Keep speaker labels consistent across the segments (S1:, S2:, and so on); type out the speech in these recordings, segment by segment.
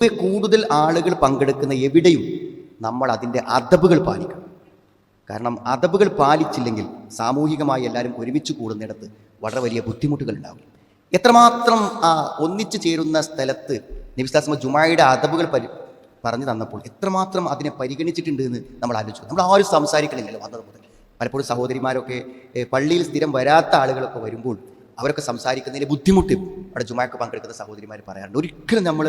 S1: കൂടുതൽ ആളുകൾ പങ്കെടുക്കുന്ന എവിടെയും നമ്മൾ അതിൻ്റെ അദബുകൾ പാലിക്കണം. കാരണം അദബുകൾ പാലിച്ചില്ലെങ്കിൽ സാമൂഹികമായി എല്ലാവരും ഒരുമിച്ച് കൂടുന്നിടത്ത് വളരെ വലിയ ബുദ്ധിമുട്ടുകൾ ഉണ്ടാകും. എത്രമാത്രം ഒന്നിച്ചു ചേരുന്ന സ്ഥലത്ത് നബി സ്വല്ലല്ലാഹു അലൈഹി വസല്ലം ജുമായുടെ അദബുകൾ പറഞ്ഞു തന്നപ്പോൾ എത്രമാത്രം അതിനെ പരിഗണിച്ചിട്ടുണ്ട് എന്ന് നമ്മൾ ആലോചിച്ചു. നമ്മൾ ആരും സംസാരിക്കണില്ലല്ലോ വന്നത് മുതൽ. പലപ്പോഴും സഹോദരിമാരൊക്കെ പള്ളിയിൽ സ്ഥിരം വരാത്ത ആളുകളൊക്കെ വരുമ്പോൾ അവരൊക്കെ സംസാരിക്കുന്നതിന് ബുദ്ധിമുട്ട് അവിടെ ജുമാക്ക് പങ്കെടുക്കുന്ന സഹോദരിമാർ പറയാറുണ്ട്. ഒരിക്കലും നമ്മൾ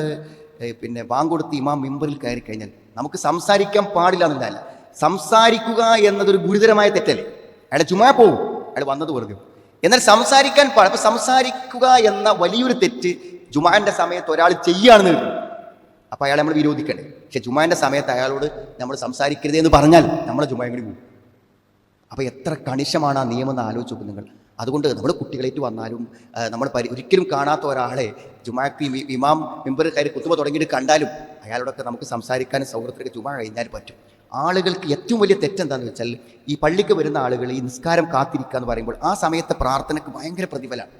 S1: ബാങ്ക് കൊടുത്ത് ഇമാം മിമ്പറിൽ കയറി കഴിഞ്ഞാൽ നമുക്ക് സംസാരിക്കാൻ പാടില്ല എന്നല്ല, സംസാരിക്കുക എന്നതൊരു ഗുരുതരമായ തെറ്റല്ലേ. അയാളെ ജുമാ പോവും, അയാൾ വന്നത് വെറുതെ. എന്നാൽ സംസാരിക്കാൻ അപ്പോൾ സംസാരിക്കുക എന്ന വലിയൊരു തെറ്റ് ജുമാന്റെ സമയത്ത് ഒരാൾ ചെയ്യുകയാണെന്ന് കരുതും. അപ്പോൾ അയാളെ നമ്മൾ വിരോധിക്കണ്ടേ. പക്ഷെ ജുമാന്റെ സമയത്ത് അയാളോട് നമ്മൾ സംസാരിക്കരുത് എന്ന് പറഞ്ഞാൽ നമ്മളെ ജുമായും കൂടി പോകും. അപ്പോൾ എത്ര കണിശമാണ് ആ നിയമം എന്ന് ആലോചിച്ച് നോക്കും നിങ്ങൾ. അതുകൊണ്ട് നമ്മൾ കുട്ടികളേറ്റ് വന്നാലും നമ്മൾ ഒരിക്കലും കാണാത്ത ഒരാളെ ജുമാക്ക് ഇമാം മിമ്പർ കയറി കുത്തുമ തുടങ്ങിയിട്ട് കണ്ടാലും അയാളോടൊക്കെ നമുക്ക് സംസാരിക്കാനും സൗഹൃദത്തിലേക്ക് ജുമാ കഴിഞ്ഞാൽ പറ്റും. ആളുകൾക്ക് ഏറ്റവും വലിയ തെറ്റെന്താണെന്ന് വെച്ചാൽ ഈ പള്ളിക്ക് വരുന്ന ആളുകൾ ഈ നിസ്കാരം കാത്തിരിക്കുക എന്ന് പറയുമ്പോൾ ആ സമയത്തെ പ്രാർത്ഥനയ്ക്ക് ഭയങ്കര പ്രതിഫലമാണ്.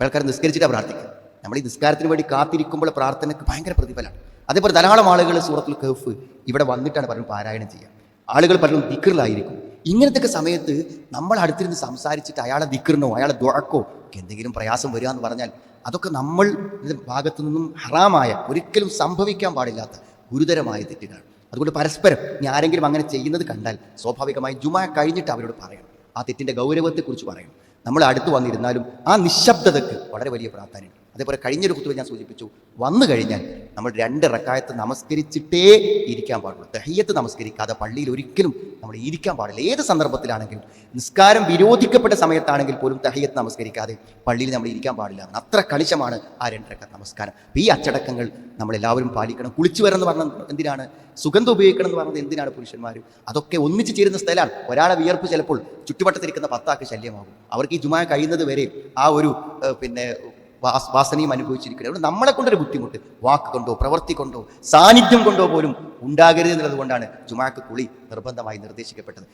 S1: ആൾക്കാർ നിസ്കരിച്ചിട്ടാണ് പ്രാർത്ഥിക്കുക. നമ്മൾ ഈ നിസ്കാരത്തിന് വേണ്ടി കാത്തിരിക്കുമ്പോൾ പ്രാർത്ഥനയ്ക്ക് ഭയങ്കര പ്രതിഫലമാണ്. അതേപോലെ ധാരാളം ആളുകൾ സൂറത്തുൽ കഹ്ഫ് ഇവിടെ വന്നിട്ടാണ് പലരും പാരായണം ചെയ്യുക. ആളുകൾ പലരും ദിക്റിലായിരിക്കും. ഇങ്ങനത്തെ സമയത്ത് നമ്മൾ അടുത്തിരുന്ന് സംസാരിച്ചിട്ട് അയാളെ ദിക്റിനോ അയാളെ ദുആക്കോ എന്തെങ്കിലും പ്രയാസം വരിക എന്ന് പറഞ്ഞാൽ അതൊക്കെ നമ്മൾ ഭാഗത്തു നിന്നും ഹറാമായ, ഒരിക്കലും സംഭവിക്കാൻ പാടില്ലാത്ത ഗുരുതരമായ തെറ്റുകളാണ്. അതുകൊണ്ട് പരസ്പരം ഇനി ആരെങ്കിലും അങ്ങനെ ചെയ്യുന്നത് കണ്ടാൽ സ്വാഭാവികമായി ജുമാ കഴിഞ്ഞിട്ട് അവരോട് പറയണം, ആ തെറ്റിൻ്റെ ഗൗരവത്തെക്കുറിച്ച് പറയണം. നമ്മൾ അടുത്ത് വന്നിരുന്നാലും ആ നിശബ്ദതയ്ക്ക് വളരെ വലിയ പ്രാധാന്യം. അതേപോലെ കഴിഞ്ഞൊരു കുത്തുവ ഞാൻ സൂചിപ്പിച്ചു, വന്നു കഴിഞ്ഞാൽ നമ്മൾ 2 റക്അത്ത് നമസ്കരിച്ചിട്ടേ ഇരിക്കാൻ പാടുള്ളൂ. തഹിയ്യത്ത് നമസ്കരിക്കാതെ പള്ളിയിൽ ഒരിക്കലും നമ്മൾ ഇരിക്കാൻ പാടില്ല. ഏത് സന്ദർഭത്തിലാണെങ്കിലും, നിസ്കാരം വിരോധിക്കപ്പെട്ട സമയത്താണെങ്കിൽ പോലും തഹിയ്യത്ത് നമസ്കരിക്കാതെ പള്ളിയിൽ നമ്മൾ ഇരിക്കാൻ പാടില്ല. അത്ര കണിശമാണ് ആ 2 റക്അത്ത് നമസ്കാരം. ഈ അച്ചടക്കങ്ങൾ നമ്മളെല്ലാവരും പാലിക്കണം. കുളിച്ചു വരണമെന്ന് പറഞ്ഞത് എന്തിനാണ്? സുഗന്ധം ഉപയോഗിക്കണം എന്ന് പറഞ്ഞത് എന്തിനാണ്? പുരുഷന്മാർ അതൊക്കെ ഒന്നിച്ച് ചേരുന്ന സ്ഥലമാണ്. ഒരാളെ വിയർപ്പ് ചിലപ്പോൾ ചുറ്റുവട്ടത്തിരിക്കുന്ന 10 ആൾക്ക് ശല്യമാകും. അവർക്ക് ഈ ജുമാ കഴിയുന്നത് വരെ ആ ഒരു വാസനയും അനുഭവിച്ചിരിക്കുന്നത്. അവിടെ നമ്മളെ കൊണ്ടൊരു ബുദ്ധിമുട്ട് വാക്ക് കൊണ്ടോ പ്രവൃത്തി കൊണ്ടോ സാന്നിധ്യം കൊണ്ടോ പോലും ഉണ്ടാകരുത് എന്നുള്ളത് കൊണ്ടാണ് ജുമാക്ക് കുളി നിർബന്ധമായി നിർദ്ദേശിക്കപ്പെട്ടത്.